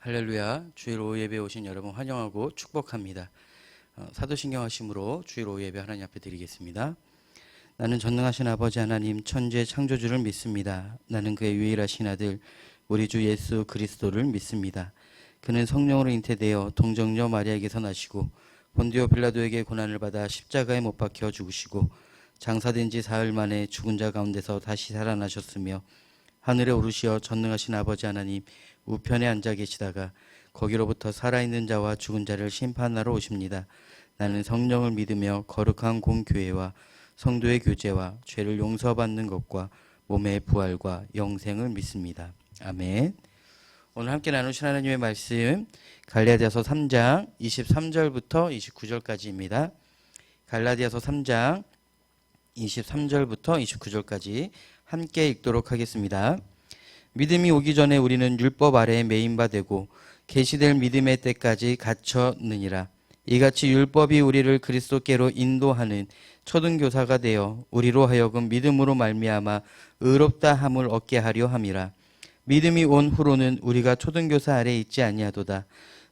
할렐루야. 주일 오후 예배에 오신 여러분 환영하고 축복합니다. 사도신경 하심으로 주일 오후 예배 하나님 앞에 드리겠습니다. 나는 전능하신 아버지 하나님 천지의 창조주를 믿습니다. 나는 그의 유일하신 아들 우리 주 예수 그리스도를 믿습니다. 그는 성령으로 잉태되어 동정녀 마리아에게서 나시고 본디오 빌라도에게 고난을 받아 십자가에 못 박혀 죽으시고 장사된 지 사흘 만에 죽은 자 가운데서 다시 살아나셨으며 하늘에 오르시어 전능하신 아버지 하나님 우편에 앉아 계시다가 거기로부터 살아있는 자와 죽은 자를 심판하러 오십니다. 나는 성령을 믿으며 거룩한 공교회와 성도의 교제와 죄를 용서받는 것과 몸의 부활과 영생을 믿습니다. 아멘. 오늘 함께 나누신 하나님의 말씀 갈라디아서 3장 23절부터 29절까지입니다. 갈라디아서 3장 23절부터 29절까지 함께 읽도록 하겠습니다. 믿음이 오기 전에 우리는 율법 아래에 매인 바 되고 계시될 믿음의 때까지 갇혔느니라. 이같이 율법이 우리를 그리스도께로 인도하는 초등교사가 되어 우리로 하여금 믿음으로 말미암아 의롭다 함을 얻게 하려 함이라. 믿음이 온 후로는 우리가 초등교사 아래에 있지 아니하도다.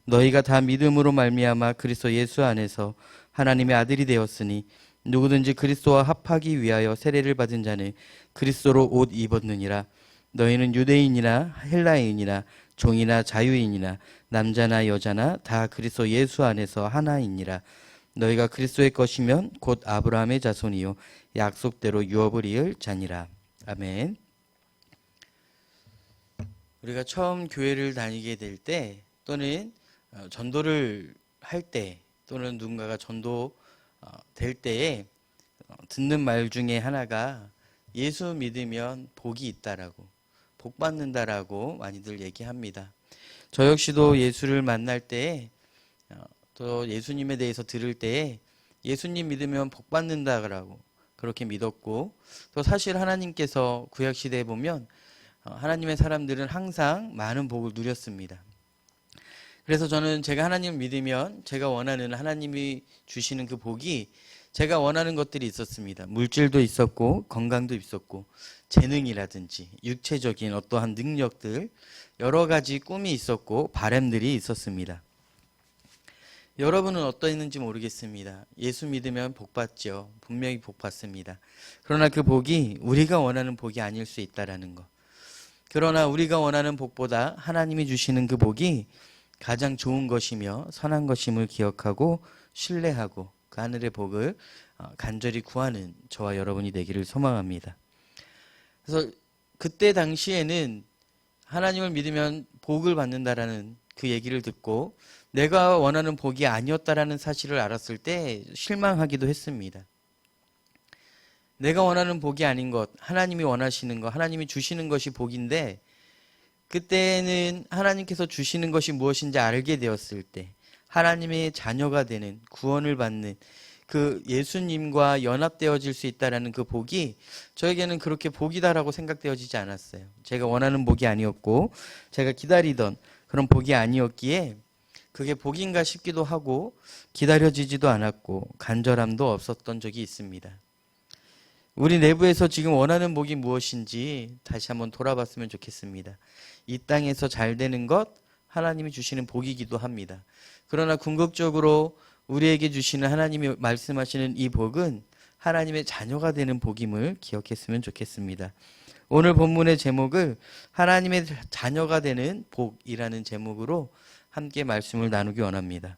너희가 다 믿음으로 말미암아 그리스도 예수 안에서 하나님의 아들이 되었으니 누구든지 그리스도와 합하기 위하여 세례를 받은 자는 그리스도로 옷 입었느니라. 너희는 유대인이나 헬라인이나 종이나 자유인이나 남자나 여자나 다 그리스도 예수 안에서 하나이니라. 너희가 그리스도의 것이면 곧 아브라함의 자손이요 약속대로 유업을 이을 자니라. 아멘. 우리가 처음 교회를 다니게 될 때 또는 전도를 할 때 또는 누군가가 전도 될 때에 듣는 말 중에 하나가 예수 믿으면 복이 있다라고, 복 받는다라고 많이들 얘기합니다. 저 역시도 예수를 만날 때에 또 예수님에 대해서 들을 때에 예수님 믿으면 복 받는다라고 그렇게 믿었고, 또 사실 하나님께서 구약 시대에 보면 하나님의 사람들은 항상 많은 복을 누렸습니다. 그래서 저는 제가 하나님을 믿으면 제가 원하는 하나님이 주시는 그 복이 제가 원하는 것들이 있었습니다. 물질도 있었고 건강도 있었고 재능이라든지 육체적인 어떠한 능력들, 여러 가지 꿈이 있었고 바람들이 있었습니다. 여러분은 어떠했는지 모르겠습니다. 예수 믿으면 복 받죠. 분명히 복 받습니다. 그러나 그 복이 우리가 원하는 복이 아닐 수 있다라는 것. 그러나 우리가 원하는 복보다 하나님이 주시는 그 복이 가장 좋은 것이며 선한 것임을 기억하고 신뢰하고 그 하늘의 복을 간절히 구하는 저와 여러분이 되기를 소망합니다. 그래서 그때 당시에는 하나님을 믿으면 복을 받는다라는 그 얘기를 듣고 내가 원하는 복이 아니었다라는 사실을 알았을 때 실망하기도 했습니다. 내가 원하는 복이 아닌 것, 하나님이 원하시는 것, 하나님이 주시는 것이 복인데 그때는 하나님께서 주시는 것이 무엇인지 알게 되었을 때 하나님의 자녀가 되는, 구원을 받는 그 예수님과 연합되어질 수 있다라는 그 복이 저에게는 그렇게 복이다라고 생각되어지지 않았어요. 제가 원하는 복이 아니었고 제가 기다리던 그런 복이 아니었기에 그게 복인가 싶기도 하고 기다려지지도 않았고 간절함도 없었던 적이 있습니다. 우리 내부에서 지금 원하는 복이 무엇인지 다시 한번 돌아봤으면 좋겠습니다. 이 땅에서 잘 되는 것 하나님이 주시는 복이기도 합니다. 그러나 궁극적으로 우리에게 주시는 하나님이 말씀하시는 이 복은 하나님의 자녀가 되는 복임을 기억했으면 좋겠습니다. 오늘 본문의 제목을 하나님의 자녀가 되는 복이라는 제목으로 함께 말씀을 나누기 원합니다.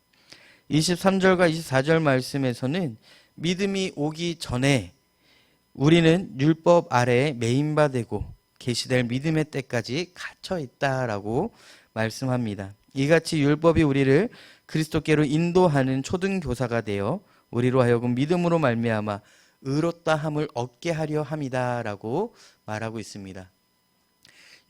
23절과 24절 말씀에서는 믿음이 오기 전에 우리는 율법 아래에 매인 바 되고 계시될 믿음의 때까지 갇혀 있다라고 말씀합니다. 이같이 율법이 우리를 그리스도께로 인도하는 초등교사가 되어 우리로 하여금 믿음으로 말미암아 의롭다 함을 얻게 하려 함이다라고 말하고 있습니다.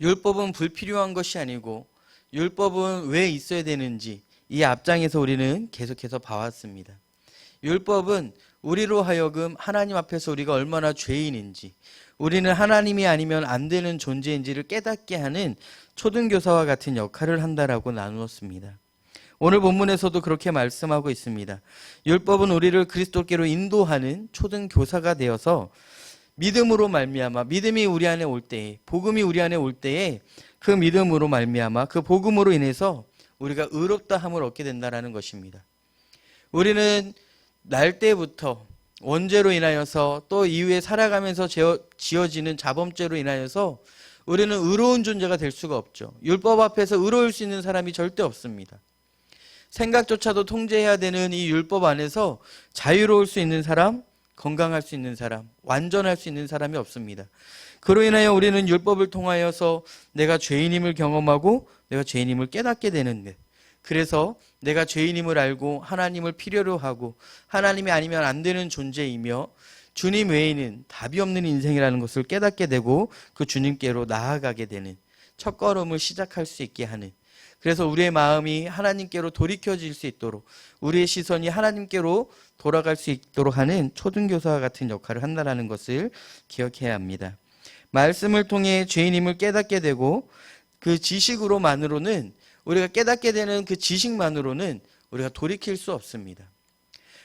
율법은 불필요한 것이 아니고 율법은 왜 있어야 되는지 이 앞장에서 우리는 계속해서 봐왔습니다. 율법은 우리로 하여금 하나님 앞에서 우리가 얼마나 죄인인지, 우리는 하나님이 아니면 안 되는 존재인지를 깨닫게 하는 초등교사와 같은 역할을 한다라고 나누었습니다. 오늘 본문에서도 그렇게 말씀하고 있습니다. 율법은 우리를 그리스도께로 인도하는 초등교사가 되어서 믿음으로 말미암아, 믿음이 우리 안에 올 때에, 복음이 우리 안에 올 때에 그 믿음으로 말미암아 그 복음으로 인해서 우리가 의롭다함을 얻게 된다는 것입니다. 우리는 날 때부터 원죄로 인하여서 또 이후에 살아가면서 지어지는 자범죄로 인하여서 우리는 의로운 존재가 될 수가 없죠. 율법 앞에서 의로울 수 있는 사람이 절대 없습니다. 생각조차도 통제해야 되는 이 율법 안에서 자유로울 수 있는 사람, 건강할 수 있는 사람, 완전할 수 있는 사람이 없습니다. 그로 인하여 우리는 율법을 통하여서 내가 죄인임을 경험하고 내가 죄인임을 깨닫게 되는데, 그래서 내가 죄인임을 알고 하나님을 필요로 하고 하나님이 아니면 안 되는 존재이며 주님 외에는 답이 없는 인생이라는 것을 깨닫게 되고 그 주님께로 나아가게 되는 첫걸음을 시작할 수 있게 하는, 그래서 우리의 마음이 하나님께로 돌이켜질 수 있도록, 우리의 시선이 하나님께로 돌아갈 수 있도록 하는 초등교사와 같은 역할을 한다는 것을 기억해야 합니다. 말씀을 통해 죄인임을 깨닫게 되고 그 지식으로만으로는, 우리가 깨닫게 되는 그 지식만으로는 우리가 돌이킬 수 없습니다.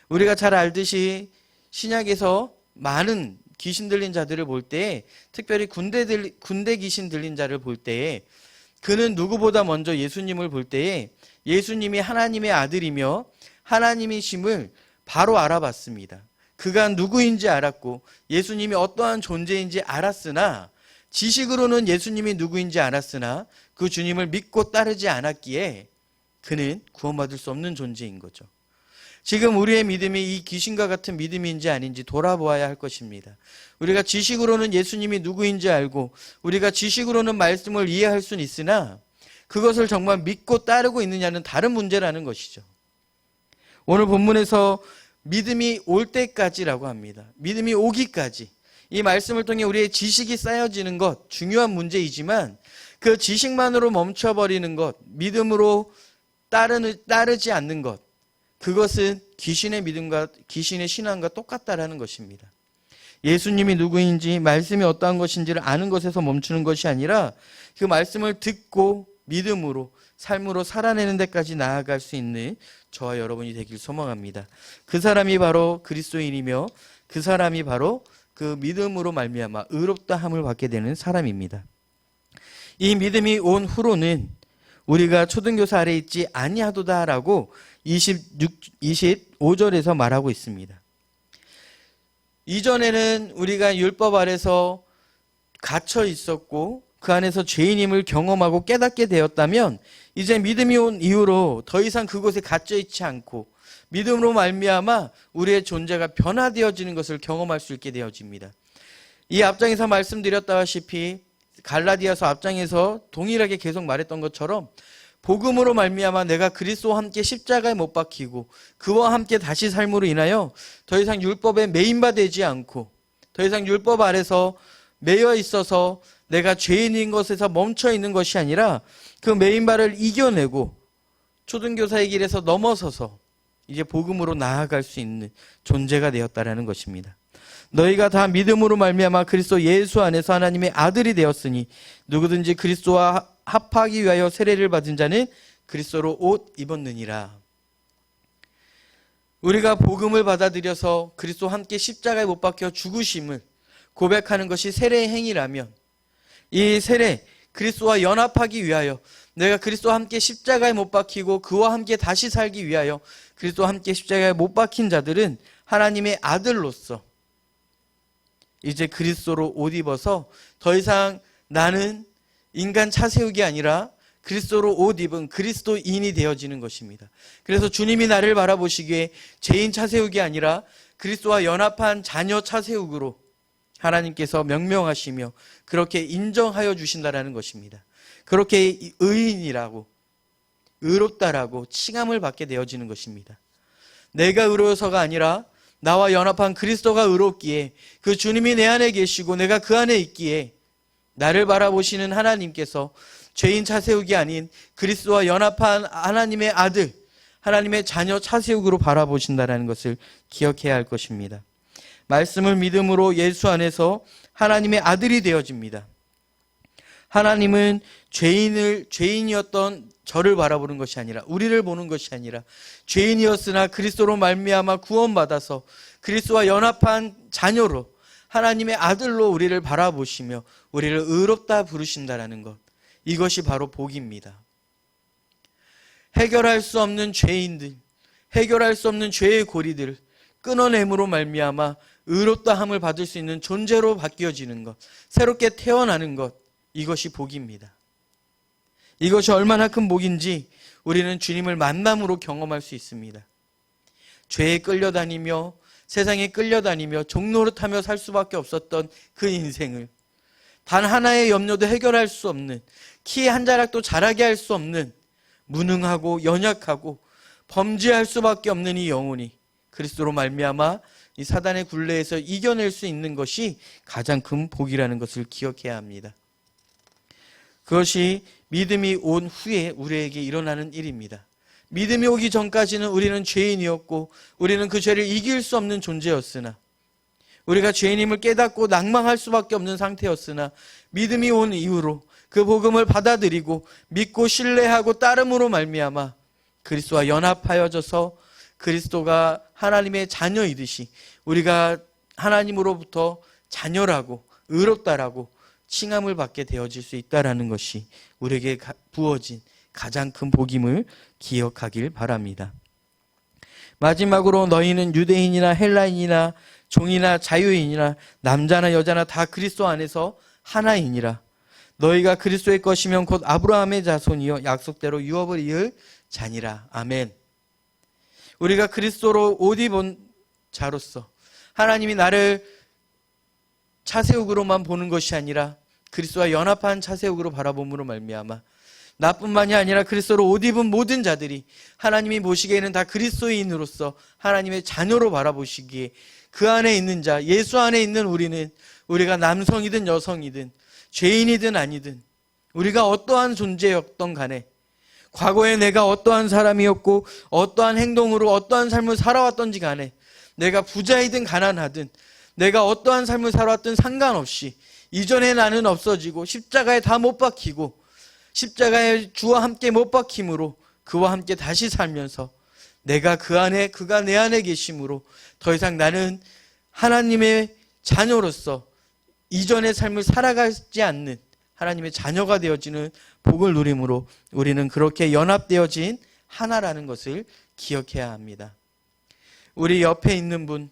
우리가 잘 알듯이 신약에서 많은 귀신 들린 자들을 볼 때에, 특별히 군대 귀신 들린 자를 볼 때에 그는 누구보다 먼저 예수님을 볼 때에 예수님이 하나님의 아들이며 하나님이심을 바로 알아봤습니다. 그가 누구인지 알았고 예수님이 어떠한 존재인지 알았으나, 지식으로는 예수님이 누구인지 알았으나 그 주님을 믿고 따르지 않았기에 그는 구원받을 수 없는 존재인 거죠. 지금 우리의 믿음이 이 귀신과 같은 믿음인지 아닌지 돌아보아야 할 것입니다. 우리가 지식으로는 예수님이 누구인지 알고 우리가 지식으로는 말씀을 이해할 수는 있으나 그것을 정말 믿고 따르고 있느냐는 다른 문제라는 것이죠. 오늘 본문에서 믿음이 올 때까지라고 합니다. 믿음이 오기까지. 이 말씀을 통해 우리의 지식이 쌓여지는 것 중요한 문제이지만 그 지식만으로 멈춰버리는 것, 믿음으로 따르지 않는 것, 그것은 귀신의 믿음과 귀신의 신앙과 똑같다라는 것입니다. 예수님이 누구인지 말씀이 어떠한 것인지를 아는 것에서 멈추는 것이 아니라 그 말씀을 듣고 믿음으로 삶으로 살아내는 데까지 나아갈 수 있는 저와 여러분이 되길 소망합니다. 그 사람이 바로 그리스도인이며 그 사람이 바로 그 믿음으로 말미암아 의롭다함을 받게 되는 사람입니다. 이 믿음이 온 후로는 우리가 초등교사 아래 있지 아니하도다라고 25절에서 말하고 있습니다. 이전에는 우리가 율법 아래서 갇혀 있었고 그 안에서 죄인임을 경험하고 깨닫게 되었다면, 이제 믿음이 온 이후로 더 이상 그곳에 갇혀 있지 않고 믿음으로 말미암아 우리의 존재가 변화되어지는 것을 경험할 수 있게 되어집니다. 이 앞장에서 말씀드렸다시피 갈라디아서 앞장에서 동일하게 계속 말했던 것처럼 복음으로 말미암아 내가 그리스도와 함께 십자가에 못 박히고 그와 함께 다시 삶으로 인하여 더 이상 율법에 매인바되지 않고 더 이상 율법 아래서 매여 있어서 내가 죄인인 것에서 멈춰 있는 것이 아니라 그 매인바를 이겨내고 초등교사의 길에서 넘어서서 이제 복음으로 나아갈 수 있는 존재가 되었다라는 것입니다. 너희가 다 믿음으로 말미암아 그리스도 예수 안에서 하나님의 아들이 되었으니 누구든지 그리스도와 합하기 위하여 세례를 받은 자는 그리스도로 옷 입었느니라. 우리가 복음을 받아들여서 그리스도와 함께 십자가에 못 박혀 죽으심을 고백하는 것이 세례의 행위라면, 이 세례, 그리스도와 연합하기 위하여 내가 그리스도와 함께 십자가에 못 박히고 그와 함께 다시 살기 위하여 그리스도와 함께 십자가에 못 박힌 자들은 하나님의 아들로서 이제 그리스도로 옷 입어서 더 이상 나는 인간 차세우기 아니라 그리스도로 옷 입은 그리스도인이 되어지는 것입니다. 그래서 주님이 나를 바라보시기에 죄인 차세우기 아니라 그리스도와 연합한 자녀 차세우기로 하나님께서 명명하시며 그렇게 인정하여 주신다라는 것입니다. 그렇게 의인이라고, 의롭다라고 칭함을 받게 되어지는 것입니다. 내가 의로워서가 아니라 나와 연합한 그리스도가 의롭기에, 그 주님이 내 안에 계시고 내가 그 안에 있기에 나를 바라보시는 하나님께서 죄인 차세우기 아닌 그리스도와 연합한 하나님의 아들, 하나님의 자녀 차세우기로 바라보신다는 것을 기억해야 할 것입니다. 말씀을 믿음으로 예수 안에서 하나님의 아들이 되어집니다. 하나님은 죄인이었던 저를 바라보는 것이 아니라, 우리를 보는 것이 아니라 죄인이었으나 그리스도로 말미암아 구원받아서 그리스도와 연합한 자녀로 하나님의 아들로 우리를 바라보시며 우리를 의롭다 부르신다라는 것, 이것이 바로 복입니다. 해결할 수 없는 죄인들, 해결할 수 없는 죄의 고리들을 끊어냄으로 말미암아 의롭다함을 받을 수 있는 존재로 바뀌어지는 것, 새롭게 태어나는 것, 이것이 복입니다. 이것이 얼마나 큰 복인지 우리는 주님을 만남으로 경험할 수 있습니다. 죄에 끌려다니며 세상에 끌려다니며 종노릇하며 살 수밖에 없었던 그 인생을 단 하나의 염려도 해결할 수 없는, 키 한 자락도 자라게 할 수 없는 무능하고 연약하고 범죄할 수밖에 없는 이 영혼이 그리스도로 말미암아 이 사단의 굴레에서 이겨낼 수 있는 것이 가장 큰 복이라는 것을 기억해야 합니다. 그것이 믿음이 온 후에 우리에게 일어나는 일입니다. 믿음이 오기 전까지는 우리는 죄인이었고 우리는 그 죄를 이길 수 없는 존재였으나, 우리가 죄인임을 깨닫고 낭망할 수밖에 없는 상태였으나, 믿음이 온 이후로 그 복음을 받아들이고 믿고 신뢰하고 따름으로 말미암아 그리스도와 연합하여져서 그리스도가 하나님의 자녀이듯이 우리가 하나님으로부터 자녀라고 의롭다라고 칭함을 받게 되어질 수 있다는 것이 우리에게 부어진 가장 큰 복임을 기억하길 바랍니다. 마지막으로 너희는 유대인이나 헬라인이나 종이나 자유인이나 남자나 여자나 다 그리스도 안에서 하나이니라. 너희가 그리스도의 것이면 곧 아브라함의 자손이요 약속대로 유업을 이을 자니라. 아멘. 우리가 그리스도로 옷 입은 자로서 하나님이 나를 차세욱으로만 보는 것이 아니라 그리스도와 연합한 차세욱으로 바라봄으로 말미암아 나뿐만이 아니라 그리스도로 옷 입은 모든 자들이 하나님이 보시기에는 다 그리스도인으로서 하나님의 자녀로 바라보시기에 그 안에 있는 자, 예수 안에 있는 우리는, 우리가 남성이든 여성이든 죄인이든 아니든 우리가 어떠한 존재였던 간에 과거에 내가 어떠한 사람이었고 어떠한 행동으로 어떠한 삶을 살아왔던지 간에 내가 부자이든 가난하든 내가 어떠한 삶을 살아왔든 상관없이 이전에 나는 없어지고 십자가에 다 못 박히고 십자가에 주와 함께 못 박힘으로 그와 함께 다시 살면서 내가 그 안에 그가 내 안에 계심으로 더 이상 나는 하나님의 자녀로서 이전의 삶을 살아가지 않는 하나님의 자녀가 되어지는 복을 누림으로 우리는 그렇게 연합되어진 하나라는 것을 기억해야 합니다. 우리 옆에 있는 분,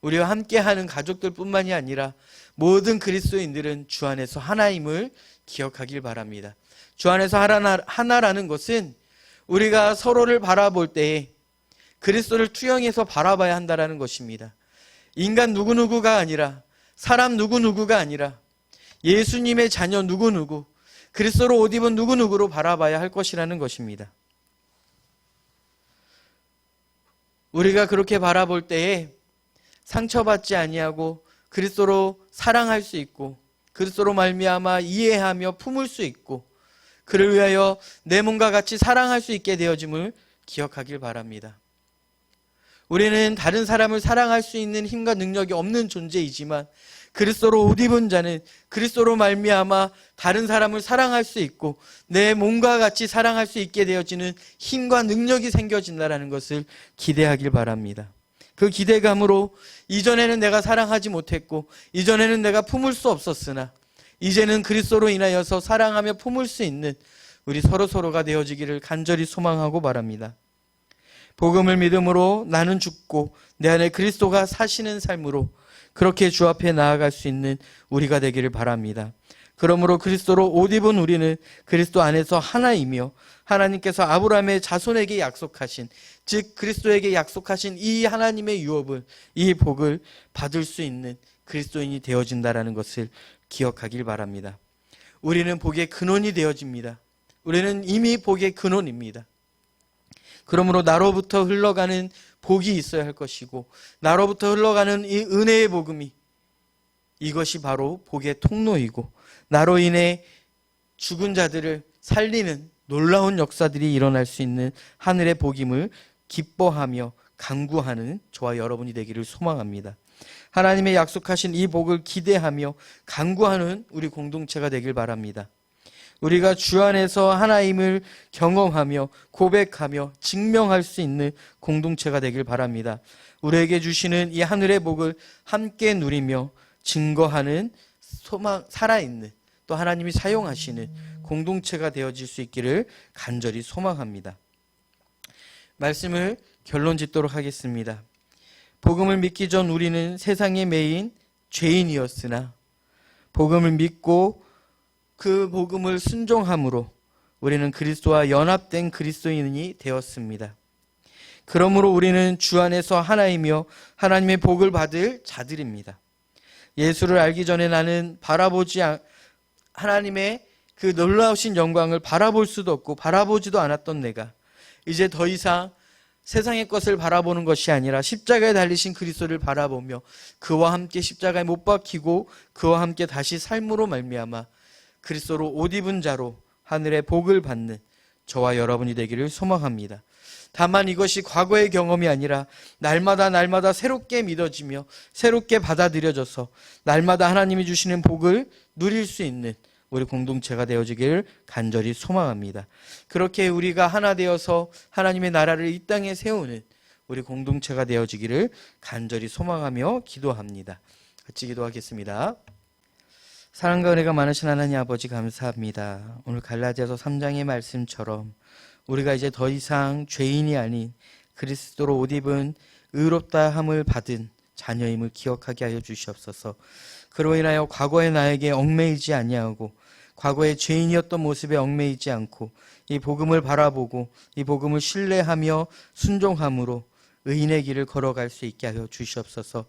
우리와 함께하는 가족들뿐만이 아니라 모든 그리스도인들은 주 안에서 하나임을 기억하길 바랍니다. 주 안에서 하나라는 것은 우리가 서로를 바라볼 때에 그리스도를 투영해서 바라봐야 한다는 것입니다. 인간 누구누구가 아니라, 사람 누구누구가 아니라 예수님의 자녀 누구누구, 그리스도로 옷 입은 누구누구로 바라봐야 할 것이라는 것입니다. 우리가 그렇게 바라볼 때에 상처받지 아니하고 그리스도로 사랑할 수 있고 그리스도로 말미암아 이해하며 품을 수 있고 그를 위하여 내 몸과 같이 사랑할 수 있게 되어짐을 기억하길 바랍니다. 우리는 다른 사람을 사랑할 수 있는 힘과 능력이 없는 존재이지만 그리스도로 옷 입은 자는 그리스도로 말미암아 다른 사람을 사랑할 수 있고 내 몸과 같이 사랑할 수 있게 되어지는 힘과 능력이 생겨진다는 것을 기대하길 바랍니다. 그 기대감으로 이전에는 내가 사랑하지 못했고 이전에는 내가 품을 수 없었으나 이제는 그리스도로 인하여서 사랑하며 품을 수 있는 우리 서로가 되어지기를 간절히 소망하고 바랍니다. 복음을 믿음으로 나는 죽고 내 안에 그리스도가 사시는 삶으로 그렇게 주 앞에 나아갈 수 있는 우리가 되기를 바랍니다. 그러므로 그리스도로 옷 입은 우리는 그리스도 안에서 하나이며 하나님께서 아브라함의 자손에게 약속하신, 즉 그리스도에게 약속하신 이 하나님의 유업을, 이 복을 받을 수 있는 그리스도인이 되어진다는 것을 기억하길 바랍니다. 우리는 복의 근원이 되어집니다. 우리는 이미 복의 근원입니다. 그러므로 나로부터 흘러가는 복이 있어야 할 것이고 나로부터 흘러가는 이 은혜의 복음이, 이것이 바로 복의 통로이고 나로 인해 죽은 자들을 살리는 놀라운 역사들이 일어날 수 있는 하늘의 복임을 기뻐하며 간구하는 저와 여러분이 되기를 소망합니다. 하나님의 약속하신 이 복을 기대하며 간구하는 우리 공동체가 되길 바랍니다. 우리가 주 안에서 하나임을 경험하며 고백하며 증명할 수 있는 공동체가 되길 바랍니다. 우리에게 주시는 이 하늘의 복을 함께 누리며 증거하는 소망, 살아있는 또 하나님이 사용하시는 공동체가 되어질 수 있기를 간절히 소망합니다. 말씀을 결론 짓도록 하겠습니다. 복음을 믿기 전 우리는 세상에 매인 죄인이었으나 복음을 믿고 그 복음을 순종함으로 우리는 그리스도와 연합된 그리스도인이 되었습니다. 그러므로 우리는 주 안에서 하나이며 하나님의 복을 받을 자들입니다. 예수를 알기 전에 나는 하나님의 그 놀라우신 영광을 바라볼 수도 없고 바라보지도 않았던 내가 이제 더 이상 세상의 것을 바라보는 것이 아니라 십자가에 달리신 그리스도를 바라보며 그와 함께 십자가에 못 박히고 그와 함께 다시 삶으로 말미암아 그리스도로 옷 입은 자로 하늘의 복을 받는 저와 여러분이 되기를 소망합니다. 다만 이것이 과거의 경험이 아니라 날마다 새롭게 믿어지며 새롭게 받아들여져서 날마다 하나님이 주시는 복을 누릴 수 있는 우리 공동체가 되어지기를 간절히 소망합니다. 그렇게 우리가 하나 되어서 하나님의 나라를 이 땅에 세우는 우리 공동체가 되어지기를 간절히 소망하며 기도합니다. 같이 기도하겠습니다. 사랑과 은혜가 많으신 하나님 아버지 감사합니다. 오늘 갈라디아서 3장의 말씀처럼 우리가 이제 더 이상 죄인이 아닌 그리스도로 옷 입은 의롭다함을 받은 자녀임을 기억하게 하여 주시옵소서. 그로 인하여 과거의 나에게 얽매이지 아니하고 과거의 죄인이었던 모습에 얽매이지 않고 이 복음을 바라보고 이 복음을 신뢰하며 순종함으로 의인의 길을 걸어갈 수 있게 하여 주시옵소서.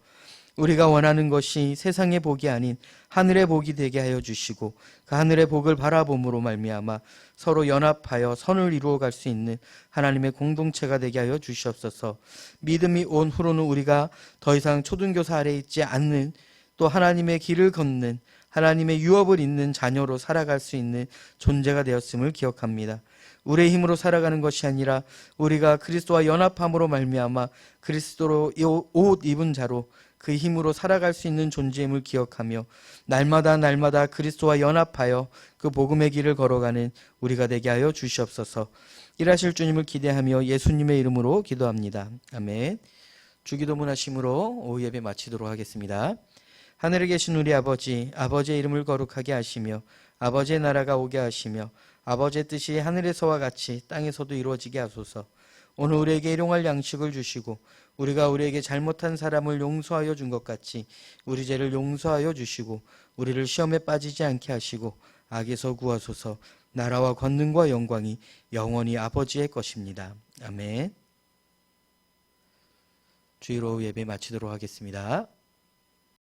우리가 원하는 것이 세상의 복이 아닌 하늘의 복이 되게 하여 주시고 그 하늘의 복을 바라봄으로 말미암아 서로 연합하여 선을 이루어갈 수 있는 하나님의 공동체가 되게 하여 주시옵소서. 믿음이 온 후로는 우리가 더 이상 초등교사 아래에 있지 않는 또 하나님의 길을 걷는 하나님의 유업을 잇는 자녀로 살아갈 수 있는 존재가 되었음을 기억합니다. 우리의 힘으로 살아가는 것이 아니라 우리가 그리스도와 연합함으로 말미암아 그리스도로 옷 입은 자로 그 힘으로 살아갈 수 있는 존재임을 기억하며 날마다 그리스도와 연합하여 그 복음의 길을 걸어가는 우리가 되게 하여 주시옵소서. 일하실 주님을 기대하며 예수님의 이름으로 기도합니다. 아멘. 주기도문 하심으로 오후 예배 마치도록 하겠습니다. 하늘에 계신 우리 아버지, 아버지의 이름을 거룩하게 하시며 아버지의 나라가 오게 하시며 아버지의 뜻이 하늘에서와 같이 땅에서도 이루어지게 하소서. 오늘 우리에게 일용할 양식을 주시고 우리가 우리에게 잘못한 사람을 용서하여 준 것 같이 우리 죄를 용서하여 주시고 우리를 시험에 빠지지 않게 하시고 악에서 구하소서. 나라와 권능과 영광이 영원히 아버지의 것입니다. 아멘. 주일 오후 예배 마치도록 하겠습니다.